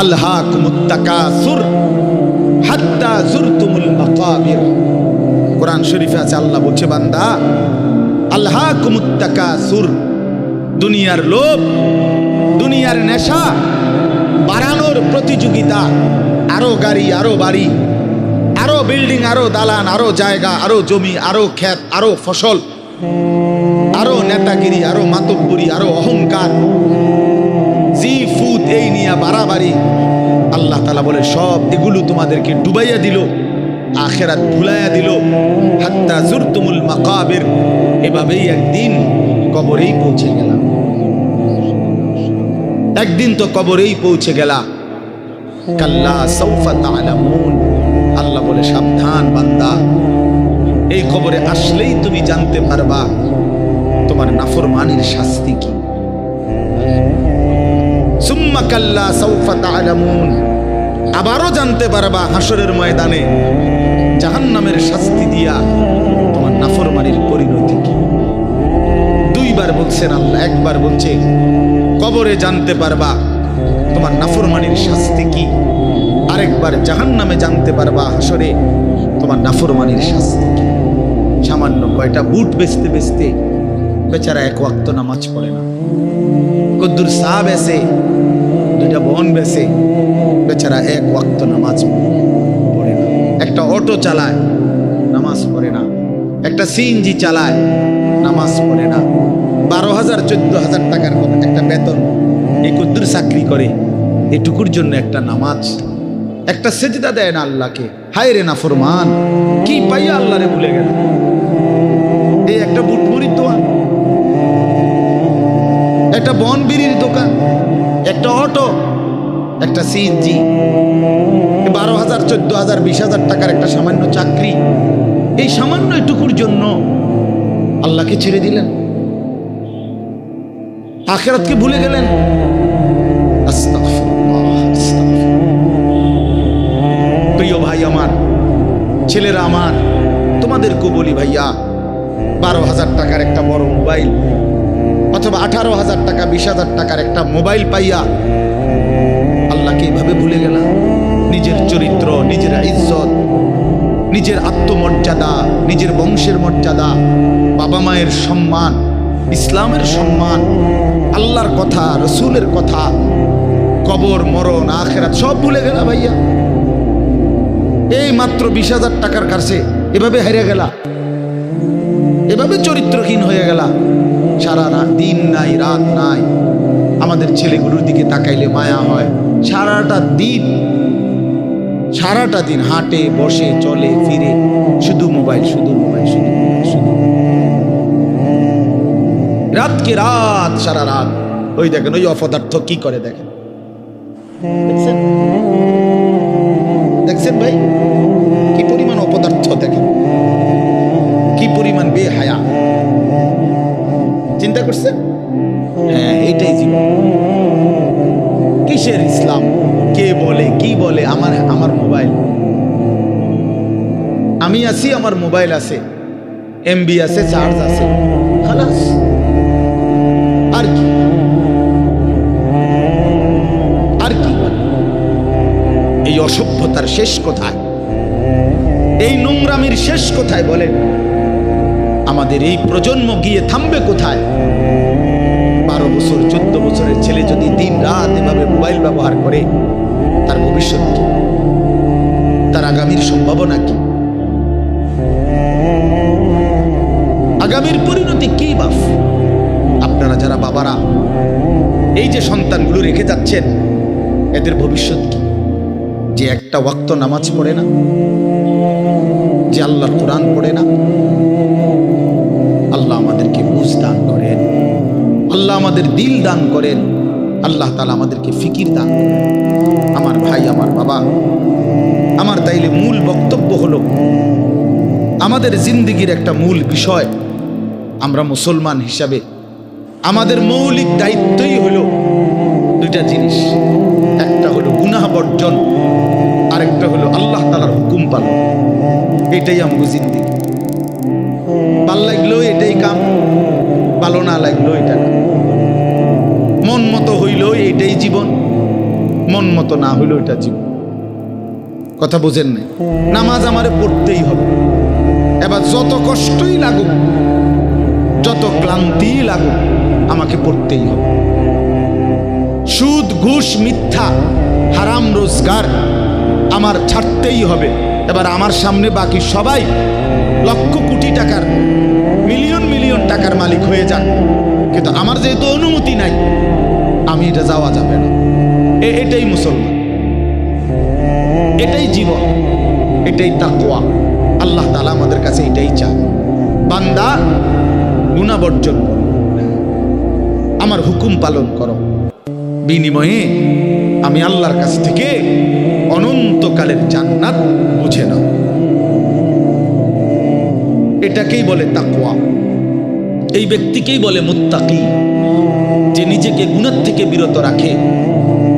আলহাকুমুত তাকাসুর হাত্তা যুরতুমুল মাকাবির। কোরআন শরীফে আছে, আল্লাহ বলছে, বান্দা আলহাকুমুত তাকাসুর, দুনিয়ার লোভ, দুনিয়ার নেশা বাড়ানোর প্রতিযোগিতা, আরো গাড়ি, আরো বাড়ি, আরো বিল্ডিং, আরো দালান, আরো জায়গা, আরো জমি, আরো ক্ষেত, আরো ফসল, আরো নেতাগিরি, আরো মাতব্বরি, আরো অহংকার, জি ফুদ, এই নিয়ে বাড়াবাড়ি। আল্লাহ তাআলা বলে সব এগুলো তোমাদেরকে ডুবাইয়া দিল, আখিরাত ভুলাইয়া দিল। হাত্তা যুরতুমুল মাকাবির, এভাবেই একদিন কবরেই পৌঁছে গেলাম। একদিন তো কবরেই পৌঁছে গেলা। কাল্লা সাউফা তা'লামুন, আল্লাহ বলে সাবধান বান্দা, এই কবরে আসলেই তুমি জানতে পারবা তোমার নাফরমানির শাস্তি কি। সুম্মা কাল্লা সাউফা তা'লামুন, আবারও জানতে পারবা হাসরের ময়দানে জাহান্নামের শাস্তি দিয়া তোমার নাফরমানির পরিণতি কি। দুইবার বলছেন আল্লাহ, একবার বলছে কবরে জানতে পারবা তোমার নাফরমানির শাস্তি কি, আরেকবার জাহান্নামে জানতে পারবা হাসরে তোমার নাফরমানির শাস্তি কি। সামান্য কয়টা বুট বেচতে বেচতে বেচারা এক ওয়াক্ত নামাজ পড়ে না, কদ্দুর চা বেচে, দুইটা বন বেচে, বেচারা এক ওয়াক্ত নামাজ পড়ে না। একটা অটো চালায়, নামাজ পড়ে না। একটা সিএনজি চালায়, নামাজ পড়ে না। 12,000 14,000 টাকার একটা বেতন, এই কদ্দুর চাকরি করে, এটুকুর জন্য একটা নামাজ, একটা সেজদা দেয় না আল্লাহকে। হায় রে নাফরমান, কি পাইয়া আল্লাহরে ভুলে গেল। এই একটা বুটমুড়ির দোকান, একটা বন বিড়ির দোকান, একটা অটো, একটা সিএনজি, 12,000 14,000 20,000 টাকার একটা সামান্য চাকরি, এই সামান্য এটুকুর জন্য আল্লাহকে ছেড়ে দিলেন, আখিরাতকে ভুলে গেলেন। আস্তাগফিরুল্লাহ, আস্তাগফিরুল্লাহ। প্রিয় ভাই আমার, ছেলেরা আমার, তোমাদেরকে বলি ভাইয়া, 12,000 টাকার একটা বড় মোবাইল অথবা 18,000 টাকা 20,000 টাকার একটা মোবাইল পাইয়া আল্লাহকে এইভাবে ভুলে গেলাম। নিজের চরিত্র, নিজের ইজ্জত, নিজের আত্মমর্যাদা, নিজের বংশের মর্যাদা, বাবা মায়ের সম্মান, ইসলামের সম্মান, আল্লাহর কথা, রসুলের কথা, কবর, মরণ, আখিরাত সব ভুলে গেলা ভাইয়া। এই মাত্র 20,000 টাকার কাছে এভাবে হেরে গেলা, এভাবে চরিত্রহীন হয়ে গেলা। সারা দিন নাই, রাত নাই। আমাদের ছেলেগুলোর দিকে তাকাইলে মায়া হয়। সারাটা দিন হাঁটে, বসে, চলে, ফিরে, শুধু মোবাইল, শুধু মোবাইল, শুধু মোবাইল, শুধু রাতকে রাত, সারা রাত। ওই দেখেন ওই অপদার্থ কি করে, দেখেন, দেখছেন, দেখছেন ভাই কি পরিমাণ অপদার্থ, দেখেন কি পরিমাণ বেহায়া। চিন্তা করছেন? হ্যাঁ, এইটাই জীবন। কিসের ইসলাম? কে বলে, কি বলে? আমার মোবাইল, আমি আছি, আমার মোবাইল আছে, এমবি আছে, চার্জ আছে, খালাস। আর কি, আর কি? এই অসভ্যতার শেষ কোথায়? এই নোংরামির শেষ কোথায় বলেন? আমাদের এই প্রজন্ম গিয়ে থামবে কোথায়? 12 বছর 14 বছরের ছেলে যদি দিন রাত এভাবে মোবাইল ব্যবহার করে, তার ভবিষ্যৎ কি? তার আগামীর সম্ভাবনা কি? আগামীর পরিণতি কি বাপ? আপনারা যারা বাবারা এই যে সন্তানগুলো রেখে যাচ্ছেন, এদের ভবিষ্যৎ কি? যে একটা ওয়াক্ত নামাজ পড়ে না, যে আল্লাহর কোরআন পড়ে না। আল্লাহ আমাদেরকে বুঝ দান করেন, আল্লাহ আমাদের দিল দান করেন, আল্লাহ তাআলা আমাদেরকে ফিকির দান করেন। আমার ভাই, আমার বাবা, আমার তাইলে মূল বক্তব্য হলো, আমাদের জিন্দেগির একটা মূল বিষয়, আমরা মুসলমান হিসাবে আমাদের মৌলিক দায়িত্বই হলো দুইটা জিনিস। একটা হলো গুনাহ বর্জন, আরেকটা হলো আল্লাহ তাআলার হুকুম পালন। এটাই আমাদের জিন্দেগি। ভাল লাগলো এটাই কাম, ভালো না লাগলো এটা না। মন মতো হইল এটাই জীবন, মন মতো না হইলো এটা জীবন। কথা বুঝেন না? নামাজ আমারে পড়তেই হবে। এবার যত কষ্টই লাগুক, যত ক্লান্তি লাগুক, আমাকে পড়তেই হবে। সুদ, ঘুষ, মিথ্যা, হারাম রোজগার আমার ছাড়তেই হবে। এবার আমার সামনে বাকি সবাই লক্ষ কোটি টাকার, মিলিয়ন মিলিয়ন টাকার মালিক হয়ে যাক, কিন্তু আমার যেহেতু অনুমতি নাই, আমি এটা যাওয়া যাবে না। এটাই মুসলমান, এটাই জীবন, এটাই তাকওয়া। আল্লাহ তাআলা আমাদের কাছে এটাই চায়, বান্দা গুনাহ বর্জন করো, আমার হুকুম পালন করো, বিনিময়ে আমি আল্লাহর কাছ থেকে অনন্তকালের জান্নাত বুঝে নাও। এটাকেই বলে তাকওয়া। এই ব্যক্তিকেই বলে মুত্তাকি, যে নিজেকে গুনাহ থেকে বিরত রাখে,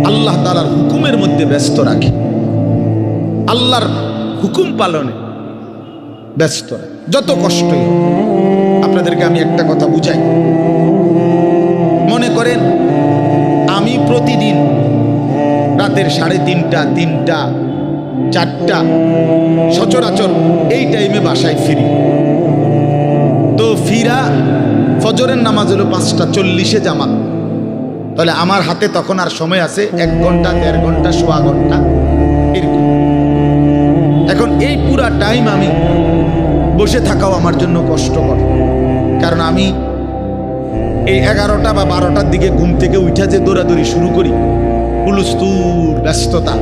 আল্লাহ তাআলার হুকুমের মধ্যে ব্যস্ত রাখে, আল্লাহর হুকুম পালনে ব্যস্ত রাখে, যত কষ্টই হোক। আপনাদেরকে আমি একটা কথা বুঝাই। মনে করেন আমি প্রতিদিন রাতের 3:30, 3টা, 4টা সচরাচর এই টাইমে বাসায় ফিরি। তো ফিরা ফজরের নামাজ হলো 5:40 জামাত। তাহলে আমার হাতে তখন আর সময় আছে 1 ঘন্টা, 1.5 ঘন্টা, 1.25 ঘন্টা এরকম। এখন এই পুরা টাইম আমি বসে থাকাও আমার জন্য কষ্টকর, কারণ আমি এই 11টা বা 12টার দিকে ঘুম থেকে উঠা যে দৌড়াদৌড়ি শুরু করি, হুলস্থুল ব্যস্ততা,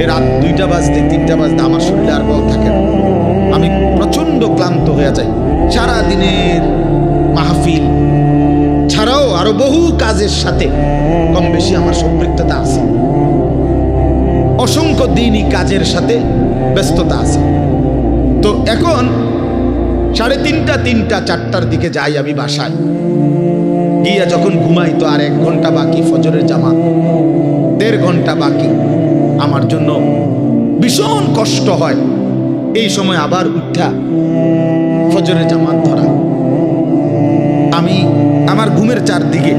এই রাত 2টা বাজতে 3টা বাজতে আমার শরীরে আর বল থাকে না। আমি প্রচন্ড ক্লান্ত হয়ে যাই। সারা দিনের মাহফিল ছাড়াও আরো বহু কাজের সাথে কম বেশি আমার সম্পৃক্ততা আছে, অসংখ্য দিনই কাজের সাথে ব্যস্ততা আছে। তো এখন 3:30, 3টা, 4টার দিকে যাই আমি বাসায় গিয়া, যখন ঘুমাই তো আর 1 ঘন্টা বাকি ফজরের জামাত, 1.5 ঘন্টা বাকি। আমার জন্য ভীষণ কষ্ট হয় এই সময় আবার উঠা ফজরের জামাত ধরা। আমি আমার ঘুমের চারদিকে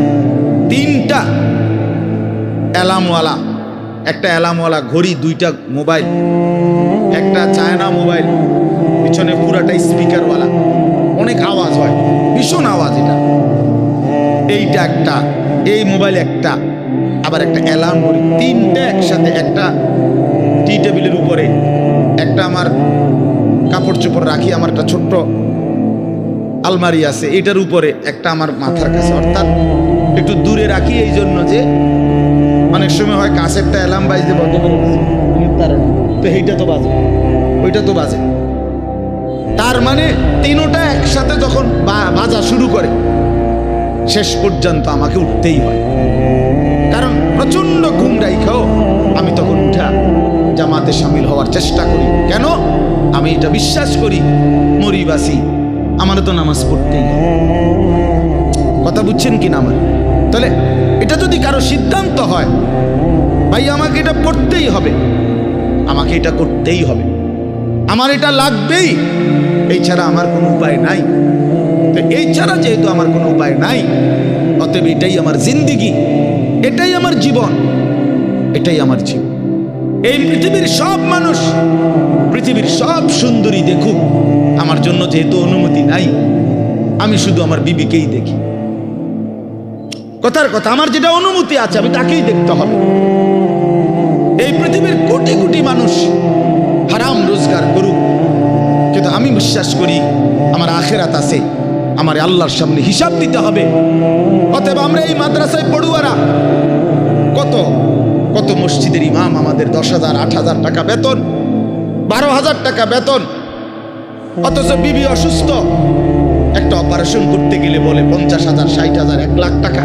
3টা অ্যালার্মওয়ালা, একটা অ্যালার্মওয়ালা ঘড়ি, 2টা মোবাইল, একটা চায়না মোবাইল, পিছনে পুরাটাই স্পিকারওয়ালা, অনেক আওয়াজ হয়, ভীষণ আওয়াজ। এইটা একটা, এই মোবাইল একটা, আবার একটা অ্যালার্ম ঘড়ি, 3টে একসাথে। একটা টি টেবিলের উপরে, একটা আমার কাপড় চোপড় রাখি, আমার একটা ছোট্ট আলমারি আছে, এটার উপরে, একটা আমার মাথার কাছে, অর্থাৎ একটু দূরে রাখি এই জন্য যে অনেক সময় হয় কাছে একটা অ্যালার্ম বাজতে বন্ধ করে তো এইটা তো বাজে, ওইটা তো বাজে। তার মানে 3টা একসাথে যখন বাজা শুরু করে, শেষ পর্যন্ত আমাকে উঠতেই হয়, কারণ প্রচন্ড ঘুম রাইখাও আমি তখন উঠা জামাতে শামিল হওয়ার চেষ্টা করি। কেন? আমি এটা বিশ্বাস করি, মরিবাসী আমার তো নামাজ পড়তেই হবে। কথা বুঝছেন কিনা আমার? তাহলে এটা যদি কারো সিদ্ধান্ত হয়, ভাই আমাকে এটা পড়তেই হবে, আমাকে এটা করতেই হবে, আমার এটা লাগবেই, এই ছাড়া আমার কোনো উপায় নাই। তো এই ছাড়া যেহেতু আমার কোনো উপায় নাই, অতএব এটাই আমার জিন্দিগি, এটাই আমার জীবন, এটাই আমার জীবন। এই পৃথিবীর সব মানুষ, পৃথিবীর সব সুন্দরী দেখুক, আমার জন্য যেহেতু অনুমতি নাই, আমি শুধু আমার বিবিকেই দেখি। কথার কথা, আমার যেটা অনুমতি আছে আমি তাকেই দেখতে হবে। এই পৃথিবীর কোটি কোটি মানুষ হারাম রোজগার করুক, কিন্তু আমি বিশ্বাস করি আমার আখিরাত আছে, আমার আল্লাহর সামনে হিসাব দিতে হবে। অতএব আমরা এই মাদ্রাসায় পড়ুয়ারা, কত কত মসজিদের ইমাম, আমাদের 10,000, 8,000 টাকা বেতন, 12,000 টাকা বেতন, অথচ বিবি অসুস্থ, একটা অপারেশন করতে গেলে বলে 50,000, 60,000, 1 লাখ টাকা।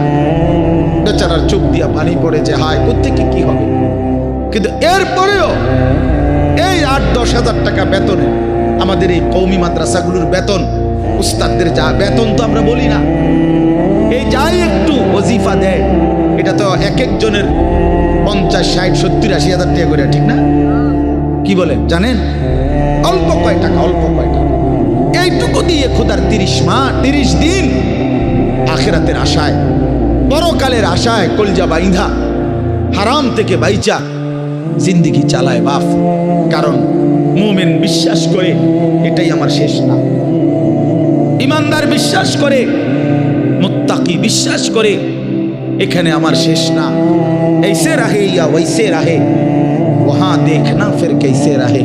বেচারার চোখ দিয়া পানি পড়ে যে হায় কোত্থেকে কি হবে। কিন্তু এরপরেও এই 8-10 হাজার টাকা বেতনে আমাদের এই কওমি মাদ্রাসাগুলোর বেতন, উস্তাদদের যা বেতন তো আমরা বলি না, এই যাই একটু ওজিফা দেয়, এটা তো এক একজনের 50, 60, 70, 80 হাজার টাকা করে, ঠিক না? কি বলে জানেন? অল্প কয় টাকা, অল্প কয় টাকা। এইটুকু দিয়ে খোদার 30 দিন আখিরাতের আশায়, পরকালের আশায় কলজা বাইন্ধা হারাম থেকে বাইচা জিন্দেগি চালায় বাপ। কারণ মুমিন বিশ্বাস করে এটাই আমার শেষ না, ইমানদার বিশ্বাস করে, মুত্তাকি বিশ্বাস করে এখানে আমার শেষ না। ऐसे रहे या वैसे रहे वहां देखना फिर कैसे रहे।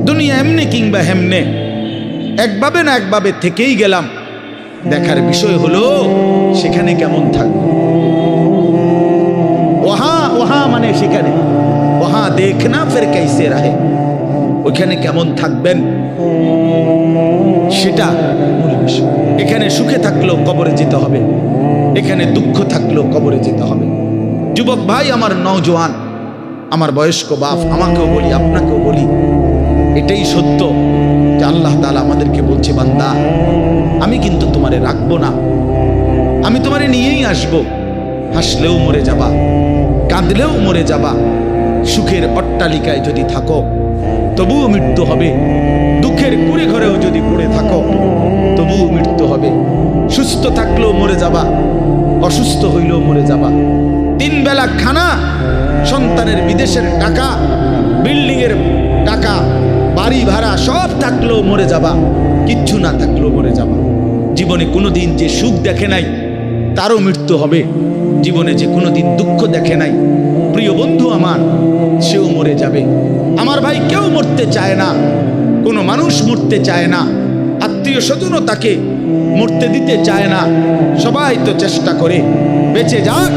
দুনিয়া এমনি কিংবা হেমনে, একভাবে না একভাবে থেকেই গেলাম। দেখার বিষয় হলো সেখানে কেমন থাকবে। ওহা মানে সেখানে, ওহা দেখনা ফির कैसे रहे, ওখানে কেমন থাকবেন সেটা মূল বিষয়। এখানে সুখে থাকলেও কবরে যেতে হবে, এখানে দুঃখ থাকলেও কবরে যেতে হবে। যুবক ভাই, আমার নওজোয়ান, আমার বয়স্ক বাপ, আমাকেও বলি আপনাকেও বলি, এটাই সত্য যে আল্লাহ তাআলা আমাদেরকে বলছে, বান্দা আমি কিন্তু তোমারে রাখবো না, আমি তোমারে নিয়েই আসবো। হাসলেও মরে যাবা, কাঁদলেও মরে যাবা। সুখের অট্টালিকায় যদি থাকো তবুও মৃত্যু হবে, দুঃখের কুড়ে ঘরেও যদি পড়ে থাকো তবুও মৃত্যু হবে। সুস্থ থাকলেও মরে যাবা, অসুস্থ হইলেও মরে যাবা। 3 বেলা খানা, সন্তানের বিদেশের টাকা, বিল্ডিং এর টাকা, বাড়ি ভাড়া সব থাকলেও মরে যাবা, কিচ্ছু না থাকলেও মরে যাবা। জীবনে কোনোদিন যে সুখ দেখে নাই তারও মৃত্যু হবে, জীবনে যে কোনোদিন দুঃখ দেখে নাই প্রিয় বন্ধু আমার, সেও মরে যাবে। আমার ভাই, কেউ মরতে চায় না, কোনো মানুষ মরতে চায় না, আত্মীয় স্বজনও তাকে মরতে দিতে চায় না। সবাই তো চেষ্টা করে বেঁচে যাক,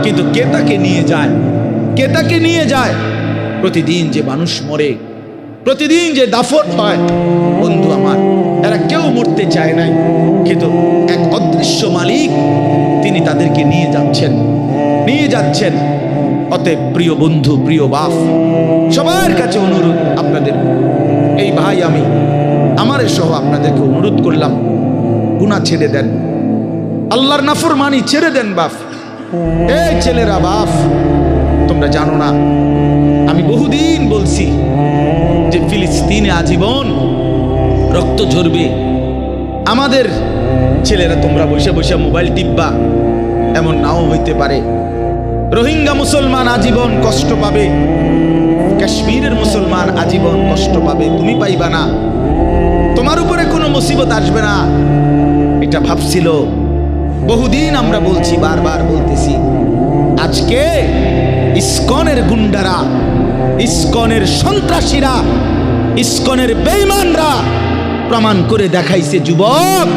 কিন্তু কে তাকে নিয়ে যায়, কে তাকে নিয়ে যায়? প্রতিদিন যে মানুষ মরে, প্রতিদিন যে দাফন হয়, বন্ধু আমার, এরা কেউ মরতে চায় নাই, কিন্তু এক অদৃশ্য মালিক তিনি তাদেরকে নিয়ে যাচ্ছেন, নিয়ে যাচ্ছেন। অতএব প্রিয় বন্ধু, প্রিয় বাপ, সবার কাছে অনুরোধ আপনাদের, এই ভাই আমি আমার সহ আপনাদেরকে অনুরোধ করলাম, গুনাহ ছেড়ে দেন, আল্লাহর নাফরমানি ছেড়ে দেন বাপ। এই ছেলেরা বাপ, তোমরা জানো না, আমি বহুদিন বলছি যে ফিলিস্তিনে আজীবন রক্ত ঝরবে। আমাদের ছেলেরা তোমরা বসে বসে মোবাইল টিপবা, এমন নাও হইতে পারে। রোহিঙ্গা মুসলমান আজীবন কষ্ট পাবে, কাশ্মীরের মুসলমান আজীবন কষ্ট পাবে, তুমি পাইবা না, তোমার উপরে কোনো মুসিবত আসবে না, এটা ভাবছিল। বহুদিন আমরা বলছি, বারবার বলতেছি। আজকে ইসকনের গুন্ডারা, ইসকনের সন্ত্রাসীরা, ইসকনের বেঈমানরা প্রমাণ করে দেখাইছে যুবক,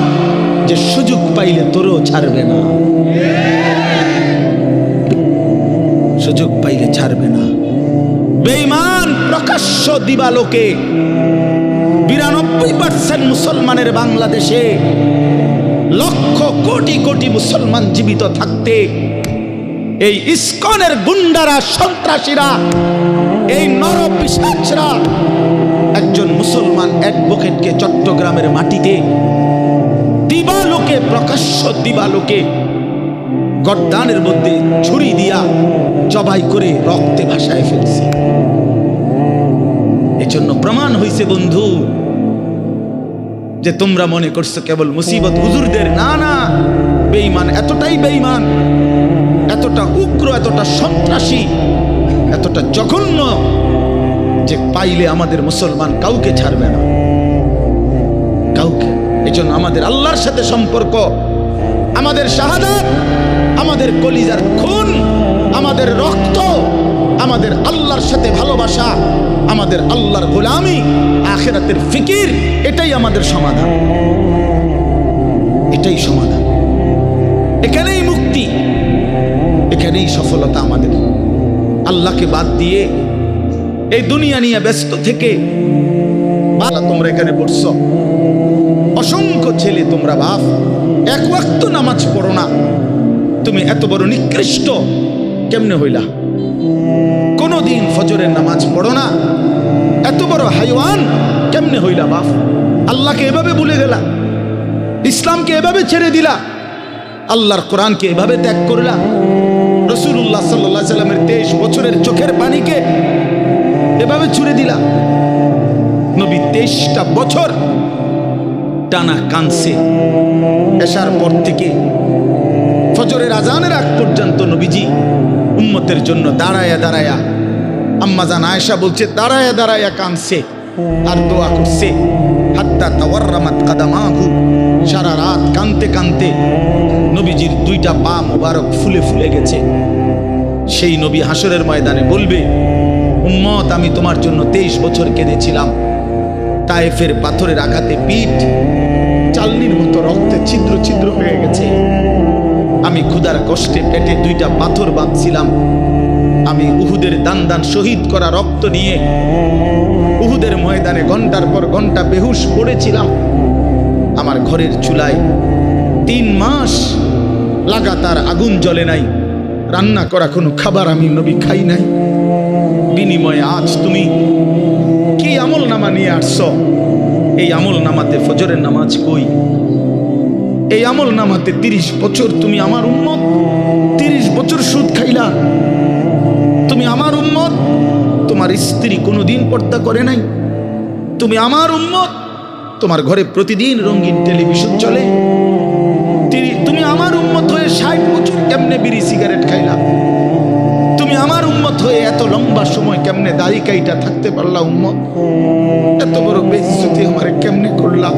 যে সুযোগ পাইলে তোরও ছাড়বে না, সুযোগ পাইলে ছাড়বে না। বেঈমান প্রকাশ্য দিবালোকে 92% মুসলমানের বাংলাদেশে লক্ষ কোটি কোটি মুসলমান জীবিত থাকতে এই ইসকনের গুন্ডারা, সন্ত্রাসীরা, এই নরপিশাচরা একজন মুসলমান অ্যাডভোকেটকে চট্টগ্রামের মাটিতে দিবালোকে, প্রকাশ্য দিবালোকে গর্দানের মধ্যে ছুরি দিয়া জবাই করে রক্তে ভাসায় ফেলছে। এজন্য প্রমাণ হইছে বন্ধু, যে তোমরা মনে করছো কেবল মুসিবত হুজুরদের, না না, বেঈমান এতটাই বেঈমান, এতটা উগ্র, এতটা সন্ত্রাসী, এতটা জঘন্য, যে পাইলে আমাদের মুসলমান কাউকে ছাড়বে না, কাউকে। এজন্য আমাদের আল্লাহর সাথে সম্পর্ক, আমাদের শাহাদাত, আমাদের কলিজার খুন, আমাদের রক্ত, আমাদের আল্লাহর সাথে ভালোবাসা, আমাদের আল্লাহর গোলামি, আখিরাতের ফিকির, এটাই আমাদের সমাধান, এটাই সমাধান। এখানেই মুক্তি, এখানেই সফলতা আমাদের। আল্লাহকে বাদ দিয়ে এই দুনিয়া নিয়ে ব্যস্ত থেকে, তোমরা এখানে পড়ছো, অসংখ্য ছেলে তোমরা বাপ, এক ওয়াক্ত নামাজ পড়ো না, তুমি এত বড় নিকৃষ্ট কেমনে হইলা? কোনদিন ফজরের নামাজ পড়ো না, এত বড় হাইওয়ান কেমনে হইলা বাপ? আল্লাহকে এভাবে ভুলে গেলা, ইসলামকে এভাবে ছেড়ে দিলা, আল্লাহর কোরআনকে এভাবে ত্যাগ করলা, রাসূলুল্লাহ সাল্লাল্লাহু আলাইহি সাল্লামের 23 বছরের চোখের পানিকে এভাবে ছুড়ে দিলা। নবী 23টা বছর টানা কাঁদছে, এশার পর থেকে ফজরের আজানের আগ পর্যন্ত নবীজি উম্মতের জন্য দাঁড়ায়া দাঁড়ায়া, আম্মা জান আয়েশা বলছে দাঁড়ায়া দাঁড়ায়া কাঁদছে আর দোয়া করছে, হাত্তা তাওয়াররামাত কাদামাহু, সারা রাত কাঁদতে কাঁদতে নবীজির দুইটা পা মোবারক ফুলে ফুলে গেছে। সেই নবী হাসরের ময়দানে বলবে, উম্মত আমি তোমার জন্য 23 বছর কেঁদেছিলাম, তায়েফের পাথরের আঘাতে পিঠ চালনির মতো রক্তে ছিদ্র ছিদ্র হয়ে গেছে, আমি ক্ষুধার কষ্টে পেটে দুইটা পাথর বাঁধছিলাম, আমি উহুদের দান দান শহীদ করা রক্ত নিয়ে উহুদের ময়দানে ঘন্টার পর ঘন্টা বেহুশ পড়েছিলাম, আমার ঘরের চুলায় 3 মাস লাগাতার আগুন জ্বলে নাই, রান্না করা কোনো খাবার আমি নবী খাই নাই, বিনিময়ে আজ তুমি কি আমল নামা নিয়ে আসছো? এই আমল নামাতে ফজরের নামাজ কই? এই আমল নামাতে 30 বছর তুমি আমার উম্মত, 30 বছর সুদ খাইলা, তুমি আমার উম্মত, তোমার স্ত্রী কোনোদিন পর্দা করে নাই, তুমি আমার উম্মত, তোমার ঘরে প্রতিদিন রঙিন টেলিভিশন চলে, তুমি আমার উম্মত হয়ে 60 বছর কেমনে বিড়ি সিগারেট খাইলা, তুমি আমার উম্মত হয়ে এত লম্বা সময় কেমনে দাড়ি কাইটা থাকতে পারলা, উম্মত এত বড় বেইজ্জতি আমারে কেমনে করলা,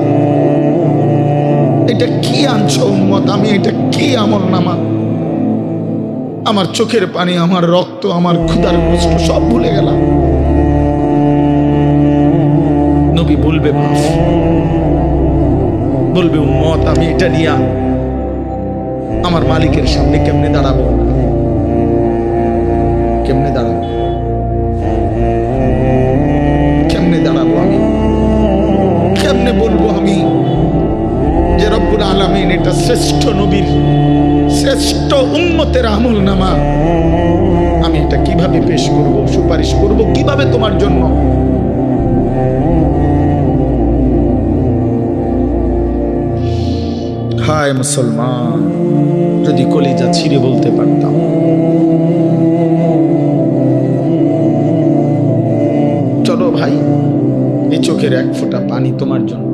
এটা কি আনছো উম্মত? আমি এটা কি আমল নামা? আমার চোখের পানি, আমার রক্ত, আমার ক্ষুধার কষ্ট সব ভুলে গেলাম। নবী বলবে মাফ, বলবে উম্মত আমি এটা নিয়া আমার মালিকের সামনে কেমনে দাঁড়াবো? কেমনে দাঁড়াবো? কেমনে দাঁড়াবো? আমি কেমনে বলবো আমি যে রব্বুল আলামিন এটা শ্রেষ্ঠ নবীর শ্রেষ্ঠ উম্মতের আমল নামা, আমি এটা কিভাবে পেশ করব, সুপারিশ করব কিভাবে তোমার জন্য? হায় মুসলমান, যদি কলিজা ছিঁড়ে বলতে পারতাম, চলো ভাই এই চোখের এক ফোঁটা পানি তোমার জন্য।